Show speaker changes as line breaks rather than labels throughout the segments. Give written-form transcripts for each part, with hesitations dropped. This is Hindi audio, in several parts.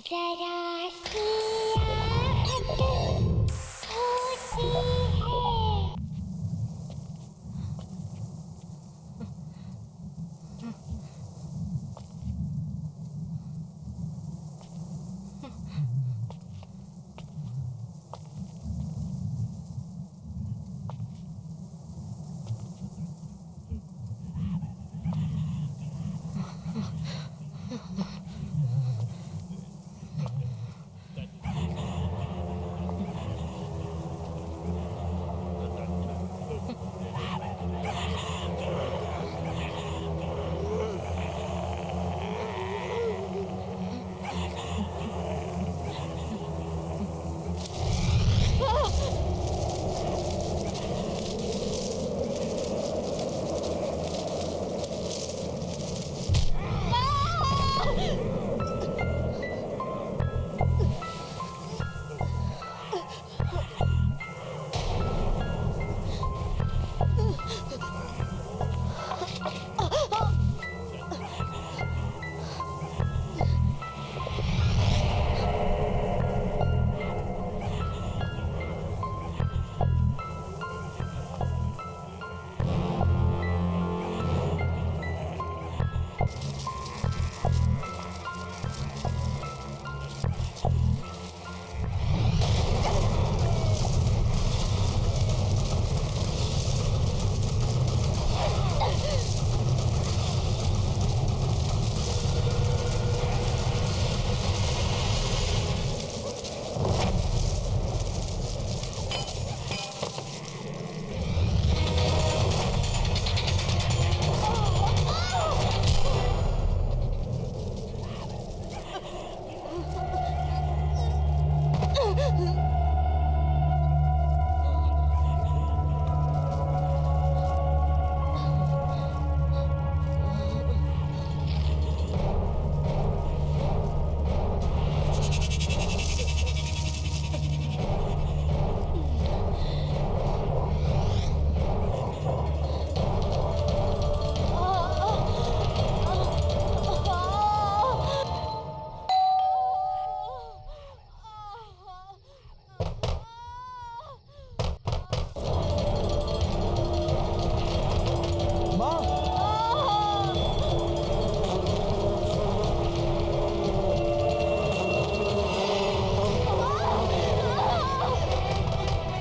जरा सी आहट होती है।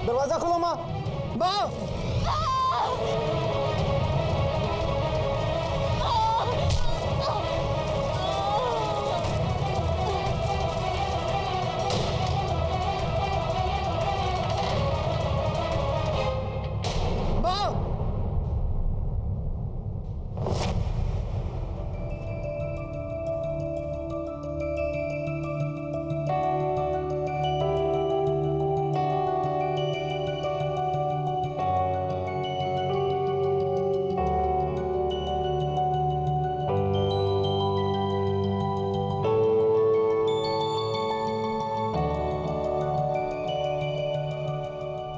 दरवाजा खोलो माँ। माँ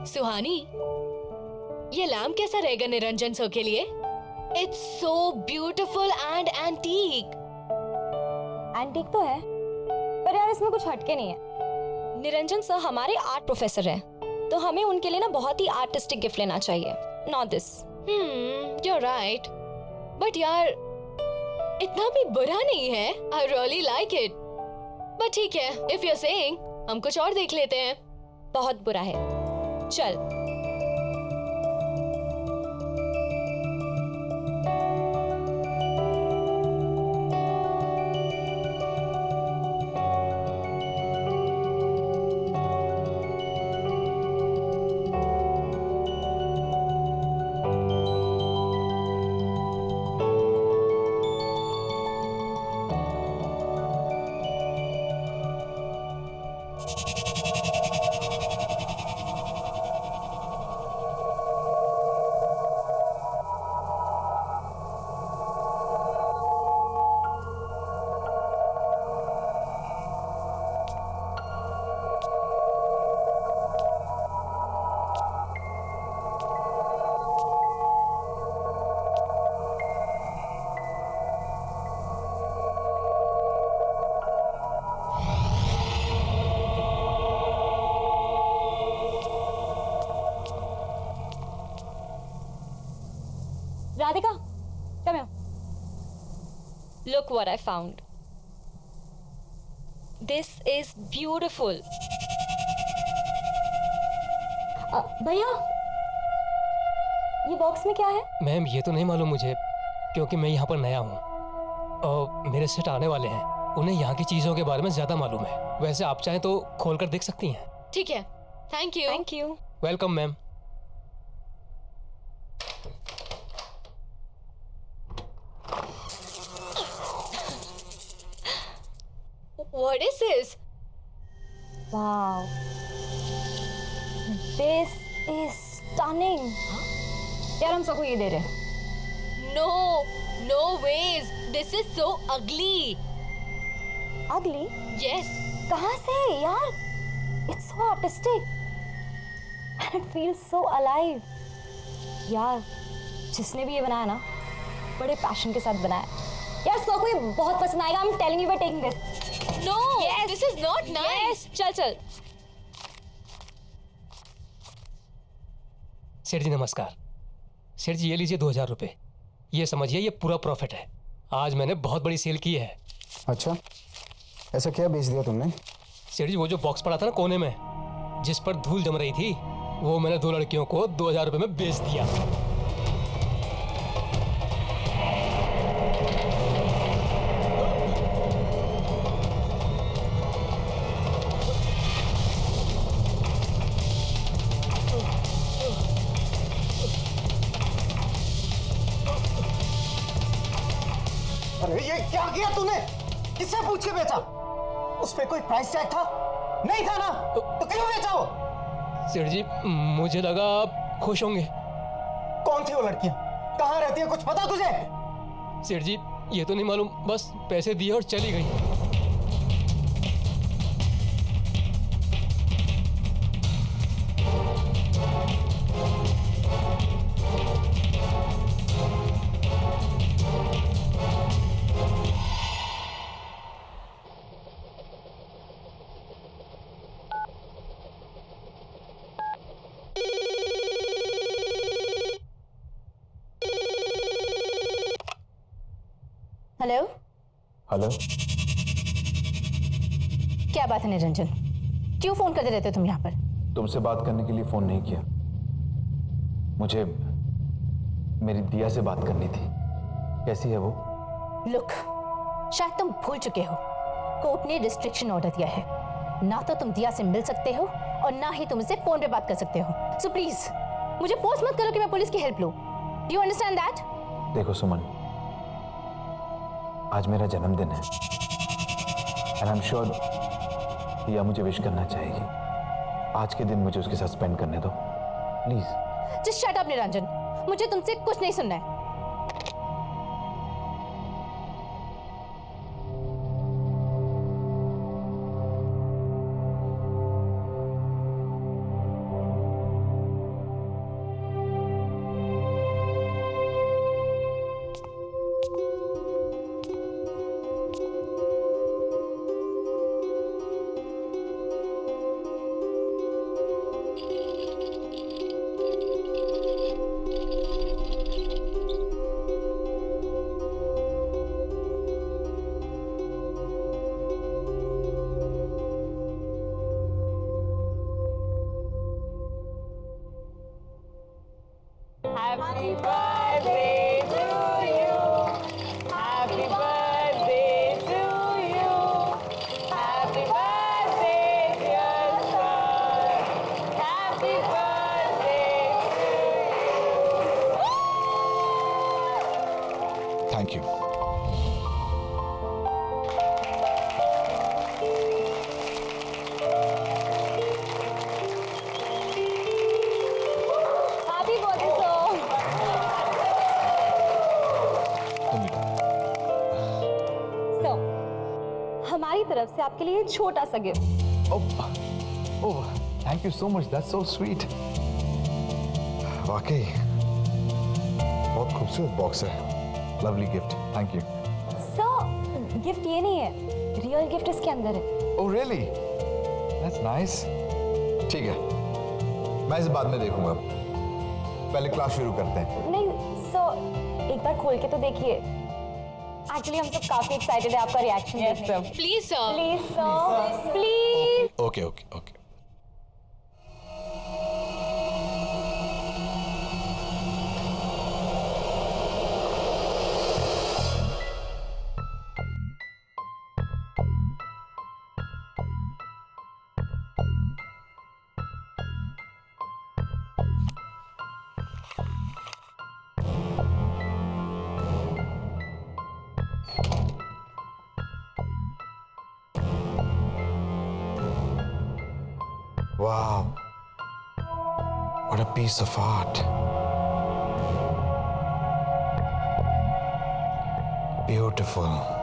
सुहानी, ये लैम्प कैसा रहेगा निरंजन सर के लिए? It's so beautiful and antique.
Antique तो है, पर यार इसमें कुछ हटके नहीं है। निरंजन सर हमारे आर्ट प्रोफेसर हैं, तो हमें उनके लिए ना बहुत ही आर्टिस्टिक गिफ्ट लेना चाहिए। Not this.
you're right. But यार इतना भी बुरा नहीं है। I really like it. But ठीक है, if you're saying, हम कुछ और देख लेते हैं।
बहुत बुरा है। चल। Come here. Look what I found. This is beautiful. भैया, ये बॉक्स में क्या है?
मैम ये तो नहीं मालूम मुझे, क्योंकि मैं यहाँ पर नया हूँ और मेरे सेट आने वाले हैं। उन्हें यहाँ की चीज़ों के बारे में ज़्यादा मालूम है। वैसे आप चाहें तो खोल कर देख सकती हैं।
ठीक है, thank you.
Thank you.
Welcome ma'am.
What is this?
Wow. This is stunning. यार हम सबको ये दे रहे हैं।
No, no ways. This is so ugly.
Ugly?
Yes.
कहाँ से यार? It's so artistic. And it feels so alive. यार, जिसने भी ये बनाया ना, बड़े पैशन के साथ बनाया है। यार सो को ये बहुत पसंद आएगा। I'm telling you we're taking this.
No,
Yes.
this is not nice.
Yes, चल चल।
सेठ जी नमस्कार। सेठ जी ये लीजिए 2000 रुपये। ये समझिए ये पूरा प्रॉफिट है। आज मैंने बहुत बड़ी सेल की है।
अच्छा, ऐसा क्या बेच दिया तुमने?
सेठ जी वो जो बॉक्स पड़ा था ना कोने में, जिस पर धूल जम रही थी, वो मैंने 2 लड़कियों को 2000 रुपये में बेच दिया।
अरे ये क्या किया तूने? किससे पूछ के बेचा? उस पे कोई प्राइस टैग था? नहीं था ना? तो क्यों बेचा वो?
सेठ जी मुझे लगा आप खुश होंगे।
कौन थी वो लड़कियां? कहाँ रहती है, कुछ पता तुझे?
सेठ जी ये तो नहीं मालूम, बस पैसे दिए और चली गई।
हेलो।
हेलो,
क्या बात है निरंजन, क्यों फोन करते रहते हो तुम यहाँ पर?
तुमसे बात करने के लिए फोन नहीं किया, मुझे मेरी दिया से बात करनी थी। कैसी है वो?
लुक, शायद तुम भूल चुके हो, कोर्ट ने रिस्ट्रिक्शन ऑर्डर दिया है। ना तो तुम दिया से मिल सकते हो और ना ही तुम उससे फोन पे बात कर सकते हो। सो प्लीज मुझे फोर्स मत करो कि मैं पुलिस की हेल्प लूं। You understand that?
देखो सुमन, आज मेरा जन्मदिन है एंड आई एम श्योर दिया मुझे विश करना चाहेगी। आज के दिन मुझे उसके साथ स्पेंड करने दो please.
Just shut up Niranjan, मुझे तुमसे कुछ नहीं सुनना है। Happy birthday to you. Happy birthday to you. Happy birthday dear son. Happy birthday to you.
Thank you.
Happy birthday sir. So, हमारी तरफ से आपके लिए छोटा सा gift.
Oh thank you so much, that's so sweet. वाकई बहुत खूबसूरत बॉक्स है। Lovely gift, thank you.
Sir, gift ये नहीं है, रियल गिफ्ट इसके अंदर है।
Oh really, that's nice. ठीक है, मैं इसे बाद में देखूंगा, पहले क्लास शुरू करते हैं।
नहीं सर, एक बार खोल के तो देखिए। एक्चुअली हम सब काफी एक्साइटेड है आपका रिएक्शन देखने।
Please sir.
Please sir, please.
Okay okay okay. Wow, what a piece of art. Beautiful.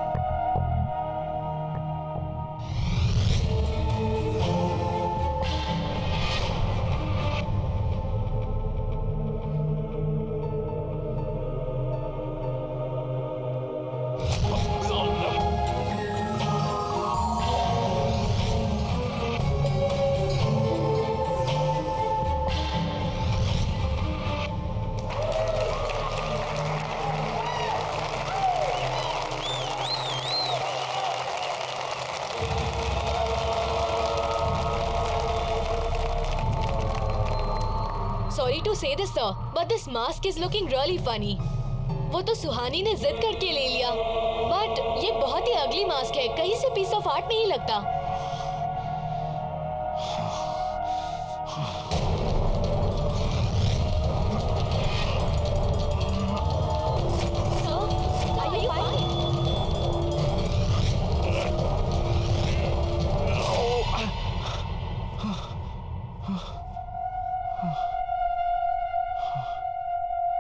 Sorry to say this sir, but this mask is looking really funny. वो तो सुहानी ने जिद करके ले लिया, बट ये बहुत ही अगली मास्क है, कहीं से पीस ऑफ आर्ट नहीं लगता। Sir, are you fine?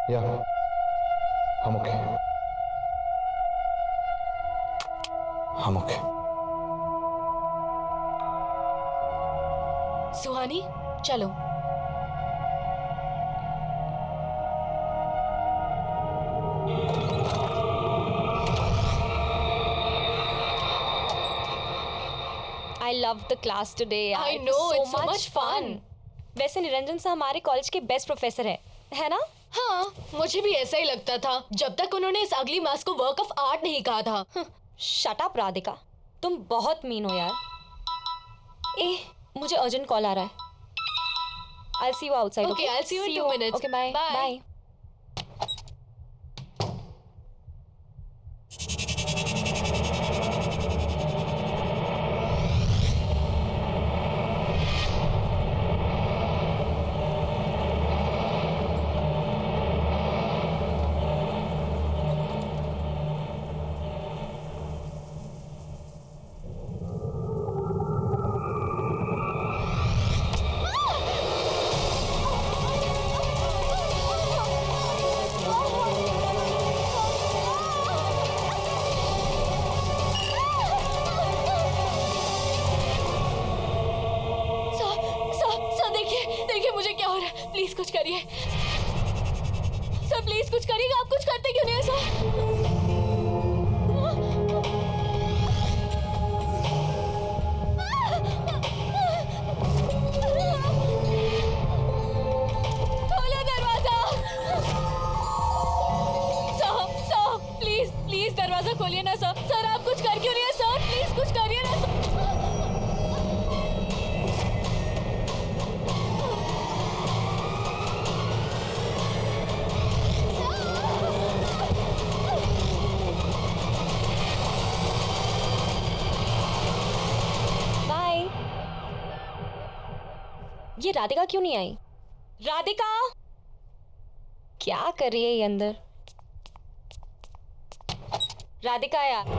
Yeah, I'm okay. I'm okay.
सुहानी, चलो।
I loved the class today.
I
It was
know, it's so much fun.
वैसे निरंजन सर हमारे कॉलेज के बेस्ट प्रोफेसर है ना?
हाँ, मुझे भी ऐसा ही लगता था, जब तक उन्होंने इस अगली मास्क को वर्क ऑफ आर्ट नहीं कहा था।
शट अप राधिका, तुम बहुत मीन हो यार। मुझे अर्जेंट कॉल आ रहा है। I'll see you outside.
Okay, I'll see you in 2 minutes.
Okay, bye.
Bye.
Bye.
Please कुछ करिए सर, प्लीज कुछ करिएगा। आप कुछ करते क्यों नहीं है सर? खोलो दरवाजा सर, प्लीज प्लीज दरवाजा खोलिए ना सर। सर आप कुछ कर क्यों नहीं है सर? प्लीज कुछ करिए ना सर।
ये राधिका क्यों नहीं आई? राधिका क्या कर रही है ये अंदर? राधिका यार,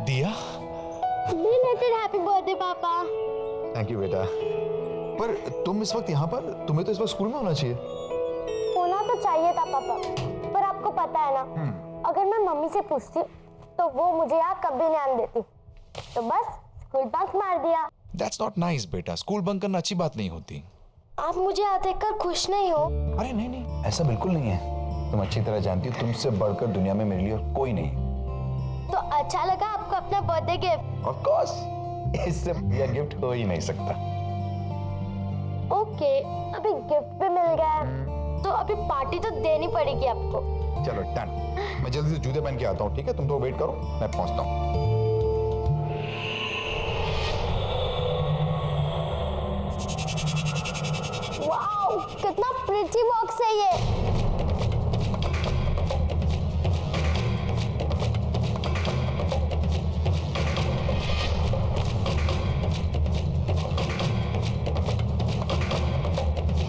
दिया,
बिलेटेड हैप्पी बर्थडे पापा।
थैंक यू बेटा। पर तुम इस वक्त यहाँ पर, तुम्हें तो इस वक्त स्कूल में होना चाहिए।
होना तो चाहिए था पापा, पर आपको पता है ना, अगर मैं मम्मी से पूछती तो वो मुझे यहाँ कभी नहीं आने देती, तो बस स्कूल बंक मार दिया।
दैट्स नॉट नाइस बेटा, स्कूल बंक करना अच्छी बात नहीं होती।
आप मुझे यहाँ देखकर खुश नहीं हो?
अरे नहीं नहीं, ऐसा बिल्कुल नहीं है। तुम अच्छी तरह जानती हो तुमसे बढ़कर दुनिया में मेरे लिए और कोई नहीं।
तो अच्छा लगा आपको अपना बर्थडे गिफ्ट?
ऑफ कोर्स, इससे बढ़िया गिफ्ट हो ही नहीं सकता।
ओके, अभी गिफ्ट भी मिल गया है, तो अभी पार्टी तो देनी पड़ेगी आपको।
चलो डन, मैं जल्दी से जूते पहन के आता हूँ, ठीक है? तुम तो वेट करो, मैं पहुँचता हूँ।
वाओ, कितना प्रिटी बॉक्स है ये।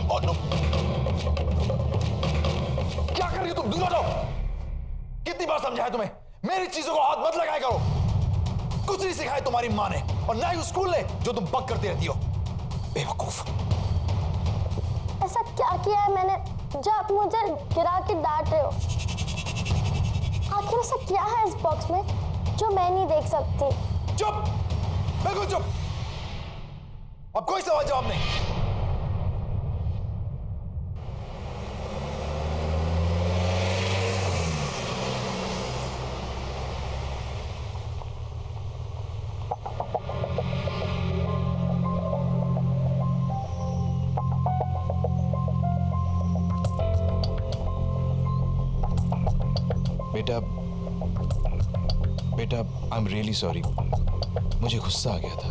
और नो, क्या कर रही हो तुम? दूर हटो। कितनी बार समझाया तुम्हें, मेरी चीजों को हाथ मत लगाया करो। कुछ नहीं सिखाया तुम्हारी माँ ने और ना ही उस स्कूल ने जो तुम बक करती रहती हो। बेवकूफ।
ऐसा क्या किया है मैंने जो आप मुझे गिरा के डांट रहे हो? आखिर ऐसा क्या है इस बॉक्स में जो मैं नहीं देख सकती?
चुप, बिल्कुल चुप। अब कोई सवाल जवाब नहीं।
बेटा, आई एम रियली सॉरी, मुझे गुस्सा आ गया था।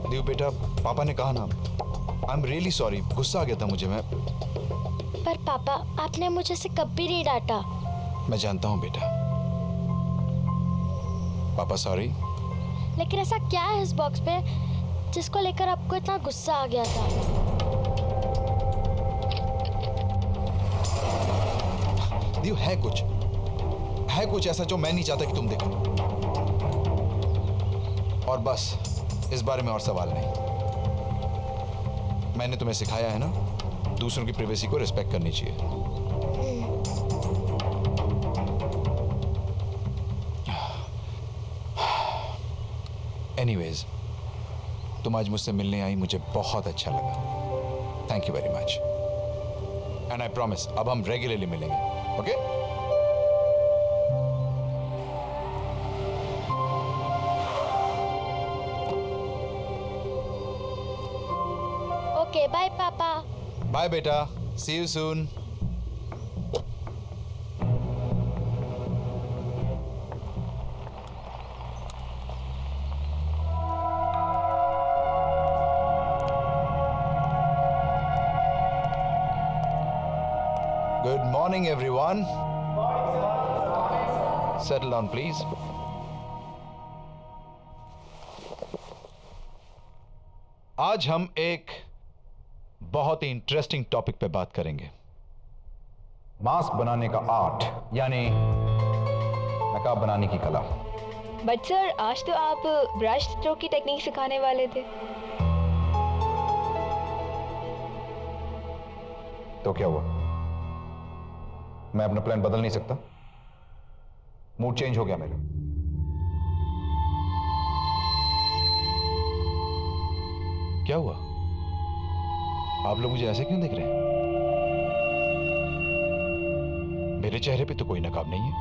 देव बेटा, पापा ने कहा ना, आई एम रियली सॉरी, गुस्सा आ गया था मुझे। मैं
पर पापा, आपने मुझे से कभी नहीं डांटा।
मैं जानता हूं बेटा। पापा सॉरी।
लेकिन ऐसा क्या है इस बॉक्स पे जिसको लेकर आपको इतना गुस्सा आ गया था?
देव, है कुछ ऐसा जो मैं नहीं चाहता कि तुम देखो। और बस इस बारे में और सवाल नहीं। मैंने तुम्हें सिखाया है ना, दूसरों की प्राइवेसी को रिस्पेक्ट करनी चाहिए। एनीवेज, तुम आज मुझसे मिलने आई, मुझे बहुत अच्छा लगा। Thank you very much. And I promise, अब हम रेगुलरली मिलेंगे, ओके?
ओके, बाय पापा।
बाय बेटा, see you soon. Good morning, everyone. Settle down, please. आज हम एक बहुत ही इंटरेस्टिंग टॉपिक पे बात करेंगे। मास्क बनाने का आर्ट, यानी नकाब बनाने की कला।
बट सर, आज तो आप ब्रश स्ट्रोक की टेक्निक सिखाने वाले थे।
तो क्या हुआ? मैं अपना प्लान बदल नहीं सकता? मूड चेंज हो गया मेरा।
क्या हुआ? आप लोग मुझे ऐसे क्यों देख रहे हैं? मेरे चेहरे पे तो कोई नकाब नहीं है।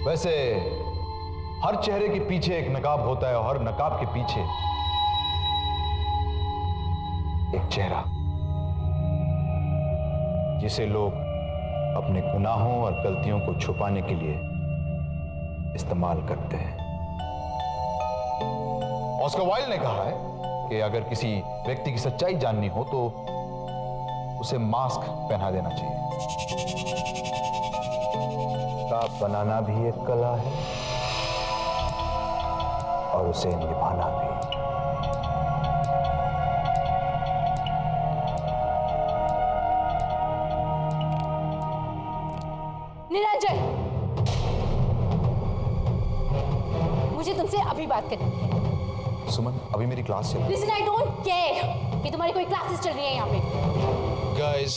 वैसे हर चेहरे के पीछे एक नकाब होता है और हर नकाब के पीछे एक चेहरा, जिसे लोग अपने गुनाहों और गलतियों को छुपाने के लिए इस्तेमाल करते हैं। ऑस्कर वाइल्ड ने कहा है कि अगर किसी व्यक्ति की सच्चाई जाननी हो तो उसे मास्क पहना देना चाहिए। नकाब बनाना भी एक कला है और उसे निभाना भी।
निरंजन, मुझे तुमसे अभी बात करनी है।
सुमन, अभी मेरी क्लास चल रही है।
Listen, I don't care कि तुम्हारी कोई क्लासेस चल रही है यहाँ पे।
Guys,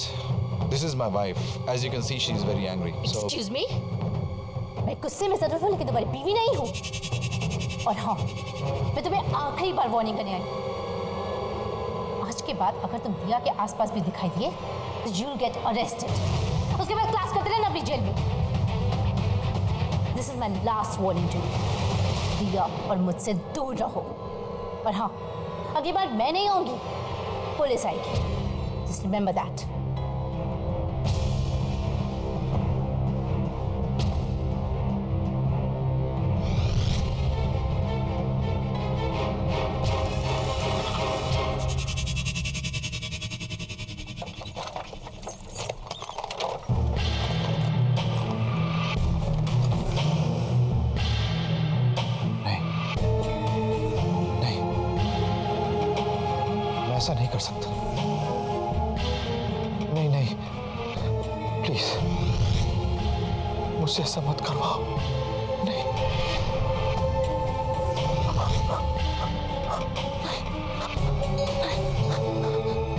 this is my wife. As you can see, she is very angry. So
Excuse me? मैं गुस्से में जरूर हूँ लेकिन तुम्हारी बीवी नहीं हूँ। और हाँ, मैं तुम्हें आखिरी बार वार्निंग करने आई हूँ। आज के बाद अगर तुम दिया के आसपास भी दिखाई दिए तो you'll get arrested. उसके बाद क्लास करते रहना अपनी जेल में। This is my last warning to you. दिया और मुझसे दूर रहो। और हाँ, अगली बार मैं नहीं आऊंगी, पुलिस आएगी। Just remember that.
ऐसा नहीं कर सकता। नहीं नहीं, प्लीज मुझसे ऐसा मत करवाओ। नहीं,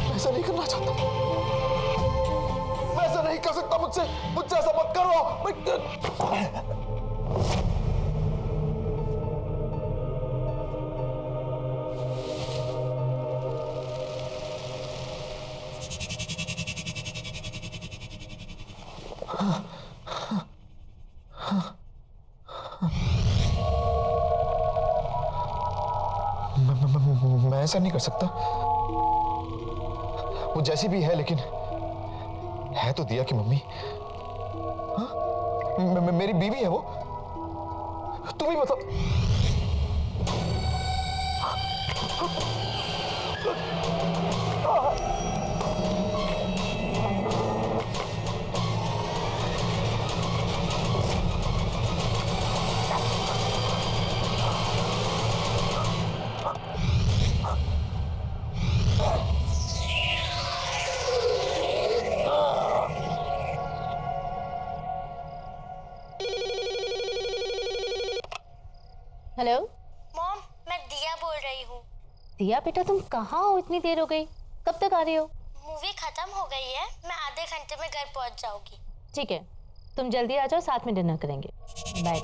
मैं ऐसा नहीं करना चाहता। मैं ऐसा नहीं कर सकता। मुझसे ऐसा मत करवाओ। मैं ऐसा नहीं कर सकता। वो जैसी भी है लेकिन है तो दिया की मम्मी। हाँ? मेरी बीवी है वो। तुम ही बताओ।
हेलो
मॉम, मैं दिया बोल रही हूँ।
दिया बेटा, तुम कहाँ हो? इतनी देर हो गई, कब तक आ रही हो?
मूवी खत्म हो गई है, मैं आधे घंटे में घर पहुँच जाऊंगी।
ठीक है, तुम जल्दी आ जाओ, साथ में डिनर करेंगे। बाय।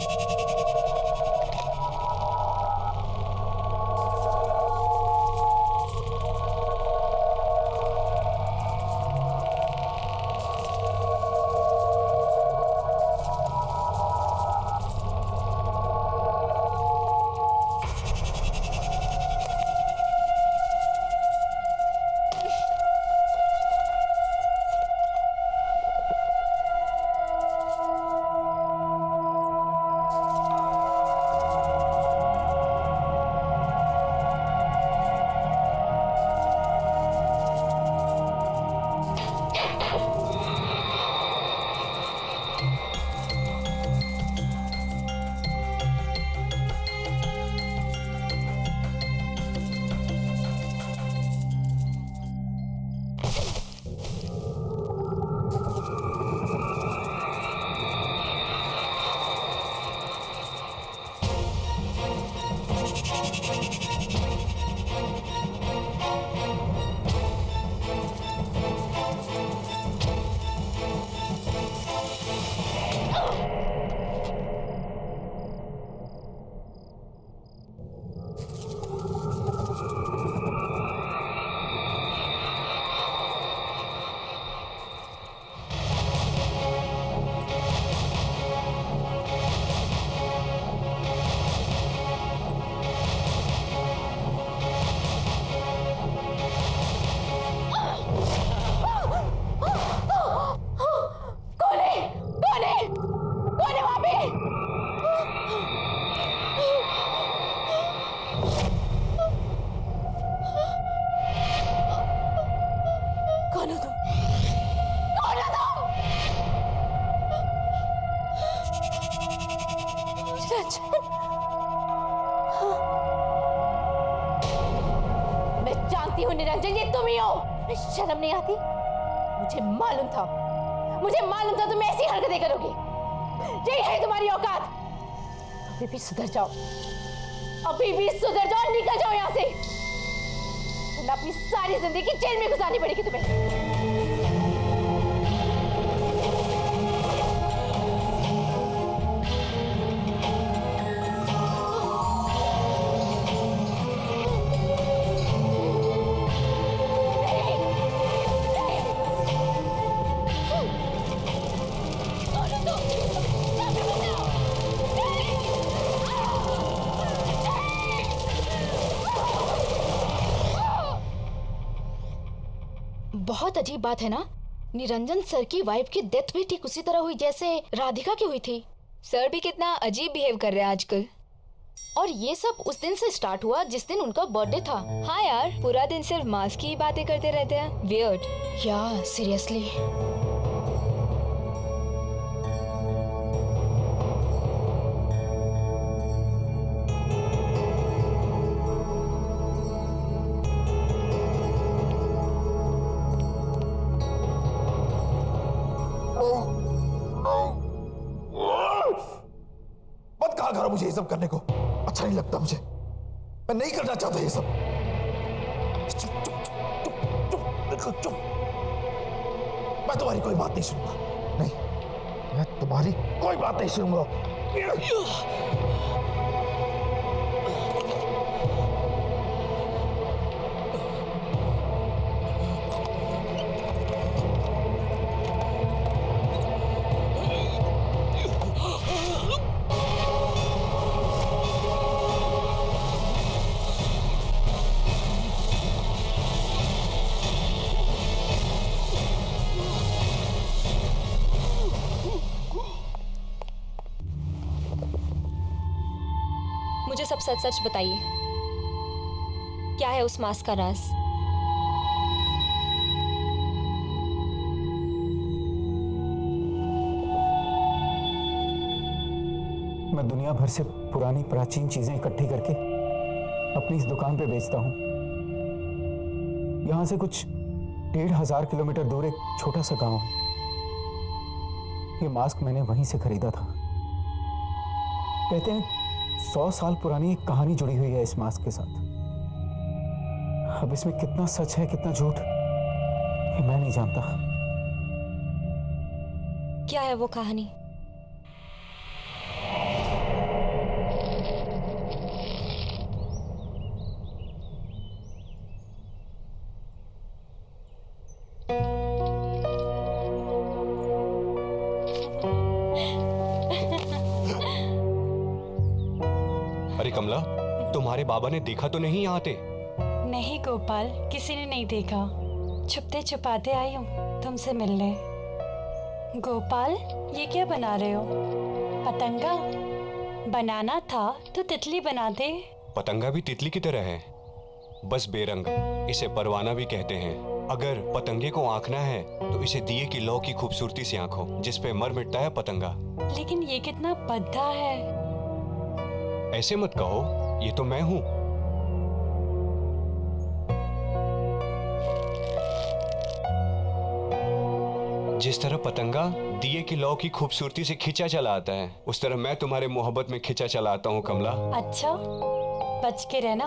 मैं जानती हूँ निरंजन, ये तुम ही हो। शर्म नहीं आती? मुझे मालूम था तुम ऐसी हरकतें करोगी। यही है तुम्हारी औकात। अभी भी सुधर जाओ, अभी भी सुधर जाओ, निकल जाओ यहाँ से, वरना अपनी सारी जिंदगी जेल में गुजारनी पड़ेगी तुम्हें।
बहुत अजीब बात है ना, निरंजन सर की वाइफ की डेथ भी ठीक उसी तरह हुई जैसे राधिका की हुई थी। सर भी कितना अजीब बिहेव कर रहे हैं आजकल। और ये सब उस दिन से स्टार्ट हुआ जिस दिन उनका बर्थडे था। हाँ यार, पूरा दिन सिर्फ मास्क की बातें करते रहते हैं। वियर्ड। या सीरियसली।
मत कहा करो मुझे ये सब करने को, अच्छा नहीं लगता मुझे, मैं नहीं करना चाहता ये सब। चुप चुप चुप चुप बिल्कुल चुप। मैं तुम्हारी कोई बात नहीं सुनूंगा, नहीं, मैं तुम्हारी कोई बात नहीं सुनूंगा।
मुझे सब सच सच बताइए, क्या है उस मास्क का राज?
मैं दुनिया भर से पुरानी प्राचीन चीजें इकट्ठी करके अपनी इस दुकान पे बेचता हूं। यहां से कुछ 1500 किलोमीटर दूर एक छोटा सा गांव है। ये मास्क मैंने वहीं से खरीदा था। कहते हैं 100 साल पुरानी एक कहानी जुड़ी हुई है इस मास्क के साथ। अब इसमें कितना सच है कितना झूठ ये मैं नहीं जानता।
क्या है वो कहानी?
अरे कमला, तुम्हारे बाबा ने देखा तो नहीं यहाँ आते?
नहीं गोपाल, किसी ने नहीं देखा। छुपते छुपाते आई हूँ तुमसे मिलने। गोपाल, ये क्या बना रहे हो? पतंगा? बनाना था तो तितली बना दे।
पतंगा भी तितली की तरह है, बस बेरंग। इसे परवाना भी कहते हैं। अगर पतंगे को आंकना है तो इसे दिए की लौ की खूबसूरती से आंखो, जिस पे मर मिटता है पतंगा।
लेकिन ये कितना भद्दा है।
ऐसे मत कहो, ये तो मैं हूं। जिस तरह पतंगा दिए की लौ की खूबसूरती से खिंचा चला आता है, उस तरह मैं तुम्हारे मोहब्बत में खिंचा चला आता हूं कमला।
अच्छा, बच के रहना,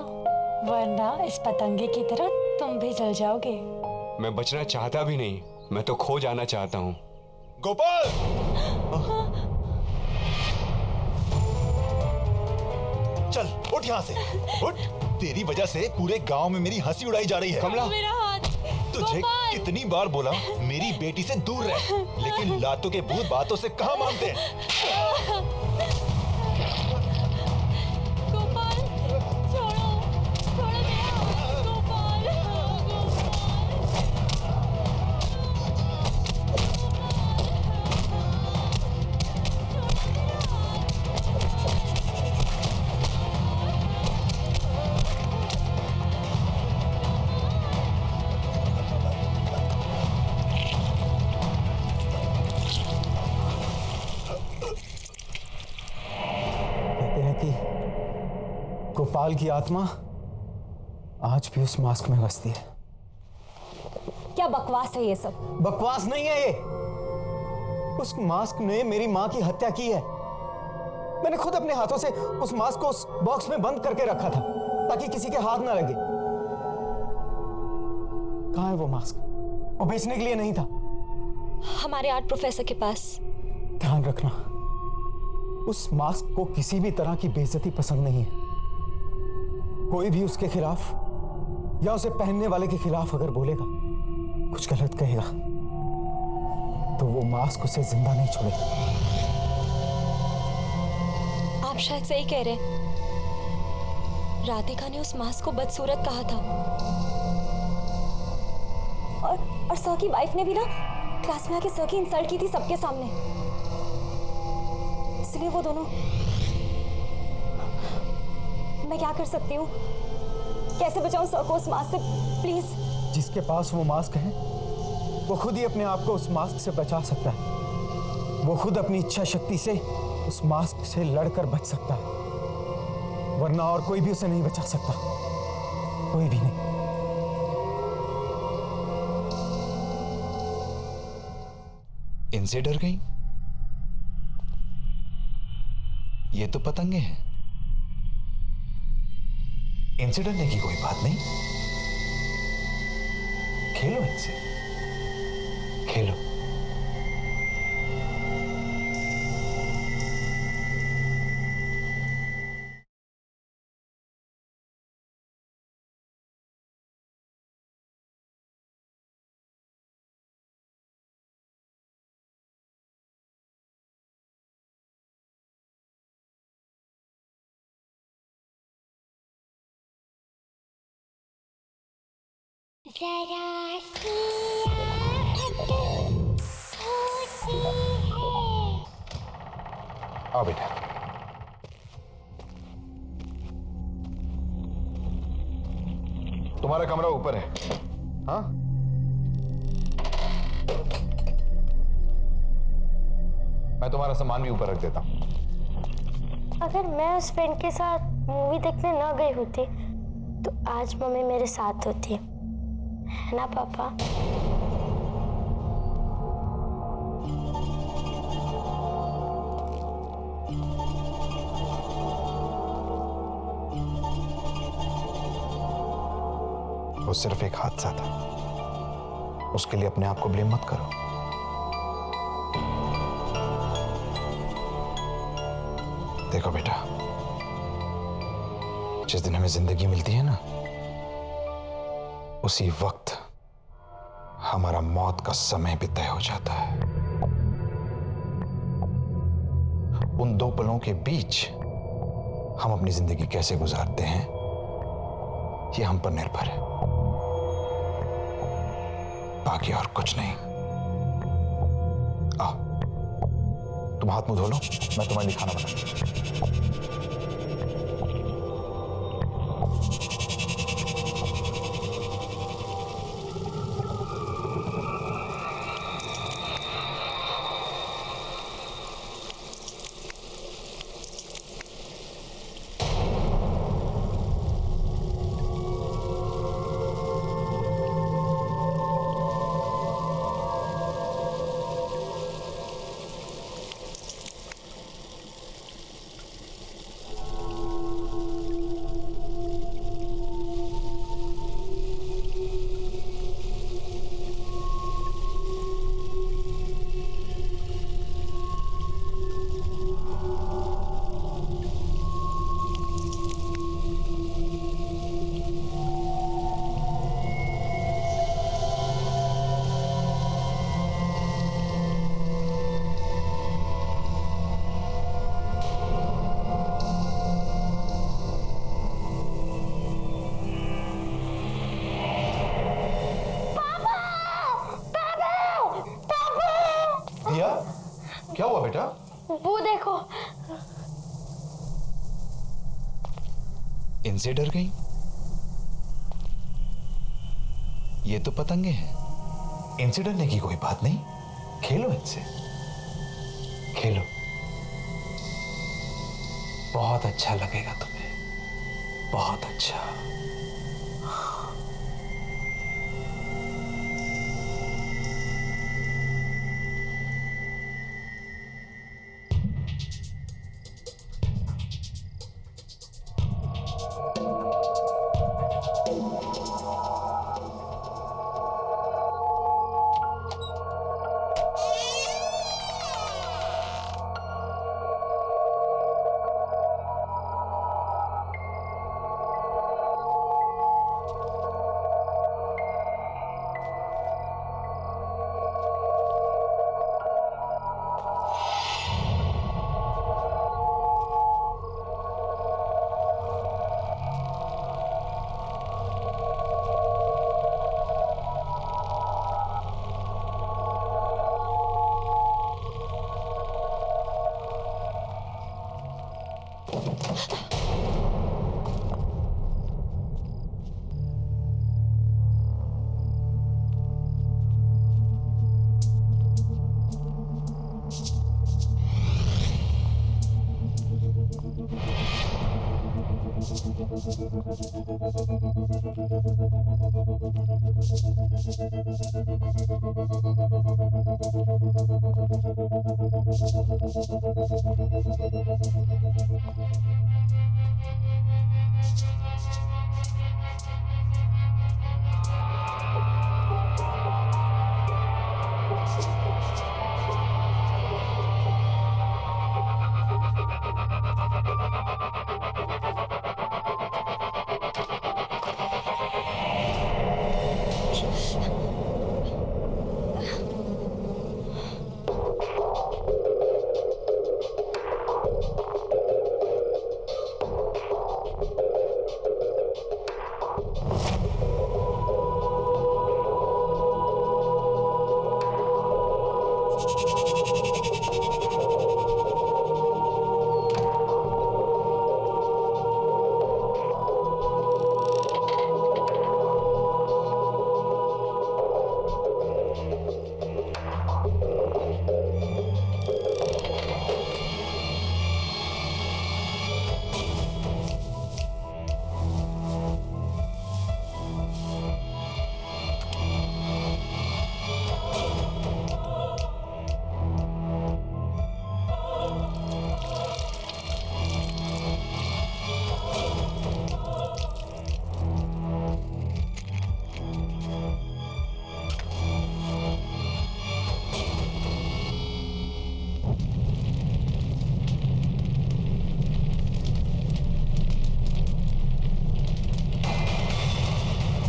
वरना इस पतंगे की तरह तुम भी जल जाओगे।
मैं बचना चाहता भी नहीं, मैं तो खो जाना चाहता हूं।
गोपाल, चल उठ यहाँ से, उठ। तेरी वजह से पूरे गांव में मेरी हंसी उड़ाई जा रही है।
कमला,
मेरा हाथ।
तुझे कितनी बार बोला मेरी बेटी से दूर रह, लेकिन लातों के भूत बातों से कहाँ मानते हैं।
गोपाल, छोड़ो, छोड़ो मेरा हाथ, गोपाल,
गोपाल की आत्मा आज भी उस मास्क में बसती है।
क्या बकवास है ये सब?
बकवास नहीं है ये,
उस मास्क ने मेरी मां की हत्या की है। मैंने खुद अपने हाथों से उस मास्क को उस बॉक्स में बंद करके रखा था ताकि किसी के हाथ ना लगे। कहां है वो मास्क? वो बेचने के लिए नहीं था।
हमारे आर्ट प्रोफेसर के पास।
ध्यान रखना, उस मास्क को किसी भी तरह की बेइज्जती पसंद नहीं है। कोई भी उसके खिलाफ या उसे पहनने वाले के खिलाफ अगर बोलेगा, कुछ गलत कहेगा, तो वो मास्क उसे जिंदा नहीं छोड़ेगा।
आप शायद सही कह रहे हैं। राधिका ने उस मास्क को बदसूरत कहा था। और सर की वाइफ ने भी ना क्लास में आके सर की इंसल्ट की थी सबके सामने। इसलिए वो दोनों। मैं क्या कर सकती हूँ? कैसे बचाऊं सर को उस मास्क से? प्लीज।
जिसके पास वो मास्क है वो खुद ही अपने आप को उस मास्क से बचा सकता है। वो खुद अपनी इच्छा शक्ति से उस मास्क से लड़कर बच सकता है, वरना और कोई भी उसे नहीं बचा सकता। कोई भी नहीं।
इनसे डर गई? ये तो पतंगे हैं। इनसे डरने की कोई बात नहीं। खेलो इनसे, खेलो।
जरा सी आहट होती है।
आओ बेटा। तुम्हारा कमरा ऊपर है। हाँ, मैं तुम्हारा सामान भी ऊपर रख देता हूं।
अगर मैं उस फ्रेंड के साथ मूवी देखने न गई होती तो आज मम्मी मेरे साथ होती, है ना पापा?
वो सिर्फ एक हादसा था, उसके लिए अपने आप को ब्लेम मत करो। देखो बेटा, जिस दिन हमें जिंदगी मिलती है ना, उसी वक्त हमारा मौत का समय भी तय हो जाता है। उन दो पलों के बीच हम अपनी जिंदगी कैसे गुजारते हैं, ये हम पर निर्भर है, बाकी और कुछ नहीं। आओ, तुम हाथ मुंह धो लो, मैं तुम्हारे लिए खाना बनाऊं। क्या हुआ बेटा?
वो देखो।
इनसे डर गई? ये तो पतंगे हैं। इनसे डरने की कोई बात नहीं। खेलो इनसे, खेलो। बहुत अच्छा लगेगा तुम्हें, बहुत अच्छा।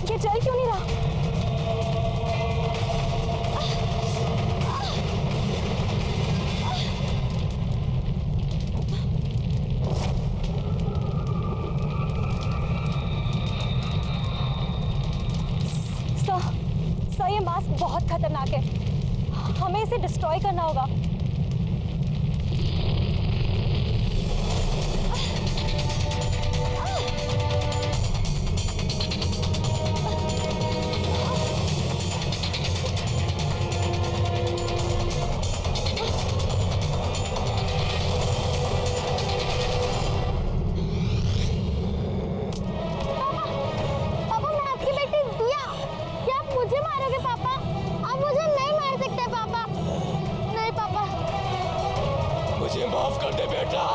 ये चल क्यों नहीं रहा? सर, ये मास्क बहुत खतरनाक है, हमें इसे डिस्ट्रॉय करना होगा।
मुझे माफ कर दे बेटा।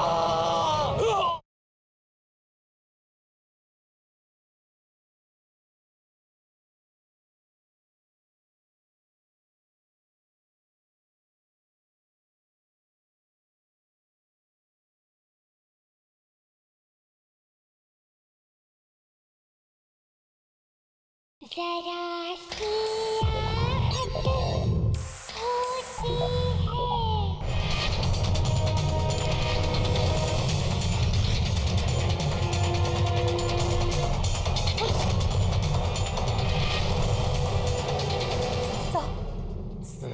जरा सी आहट होती है।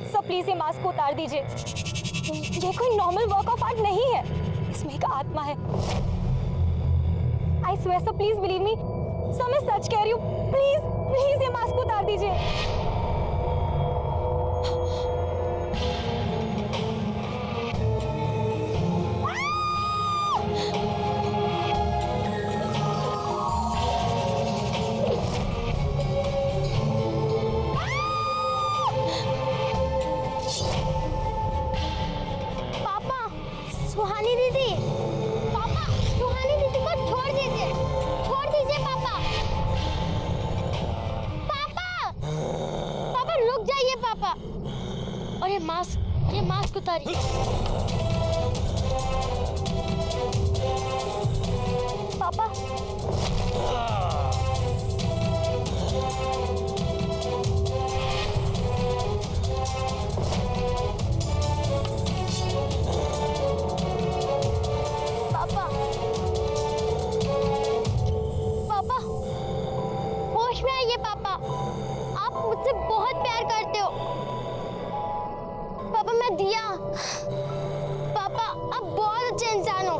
सर प्लीज ये मास्क को उतार दीजिए। ये कोई नॉर्मल वर्क ऑफ आर्ट नहीं है, इसमें एक आत्मा है। I swear sir, please believe me sir, मैं सच कह रही हूँ। प्लीज प्लीज ये मास्क को उतार दीजिए।
सुहानी दीदी, पापा, सुहानी दीदी को छोड़ दीजिए पापा। पापा रुक जाइए पापा। और ये मास्क उतारिए। पापा होश में आइए पापा, आप मुझसे बहुत प्यार करते हो। पापा मैं दिया, पापा आप बहुत अच्छे इंसान हो।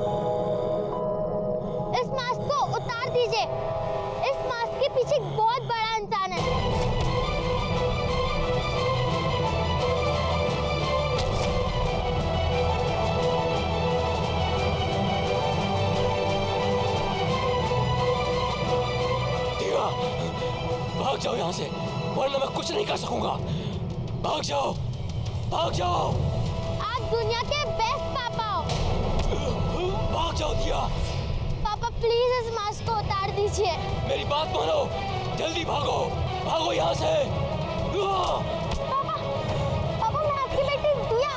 यहाँ से, वरना मैं कुछ नहीं कर सकूंगा। भाग जाओ, भाग जाओ।
आप दुनिया के बेस्ट पापा हो।
भाग जाओ दिया।
पापा प्लीज इस मास्क को उतार दीजिए।
मेरी बात मानो, जल्दी भागो, भागो यहाँ से।
पापा, पापा मैं आपकी बेटी दिया।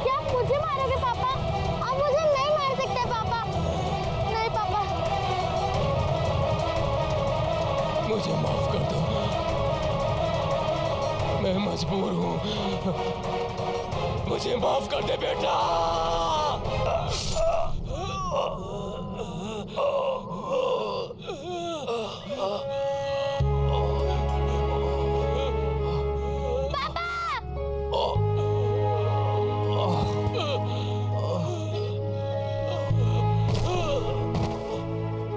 क्या आप मुझे मारोगे पापा? आप मुझे नहीं मार सकते पापा। नहीं पापा।
मुझे माफ कर दो, मैं मजबूर हूँ। मुझे माफ कर दे बेटा।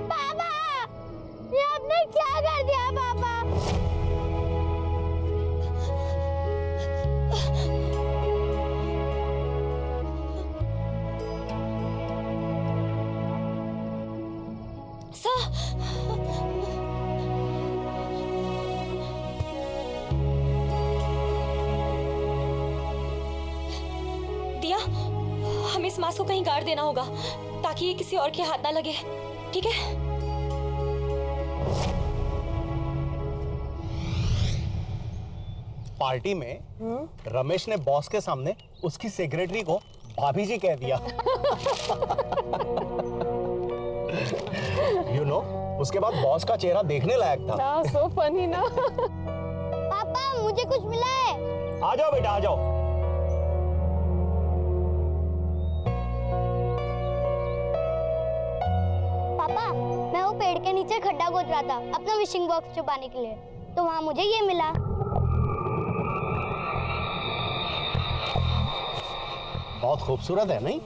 पापा, ये आपने क्या कर दिया पापा?
दिया, हमें इस मास्क को कहीं गाड़ देना होगा ताकि ये किसी और के हाथ ना लगे, ठीक है?
पार्टी में रमेश ने बॉस के सामने उसकी सेक्रेटरी को भाभी जी कह दिया। You know, उसके बाद बॉस का चेहरा देखने लायक था।
सो फनी ना।
पापा मुझे कुछ मिला है।
आ जाओ बेटा, आ जाओ।
पापा मैं वो पेड़ के नीचे खड्डा खोद रहा था अपना विशिंग बॉक्स छुपाने के लिए, तो वहाँ मुझे ये मिला।
बहुत खूबसूरत है नहीं?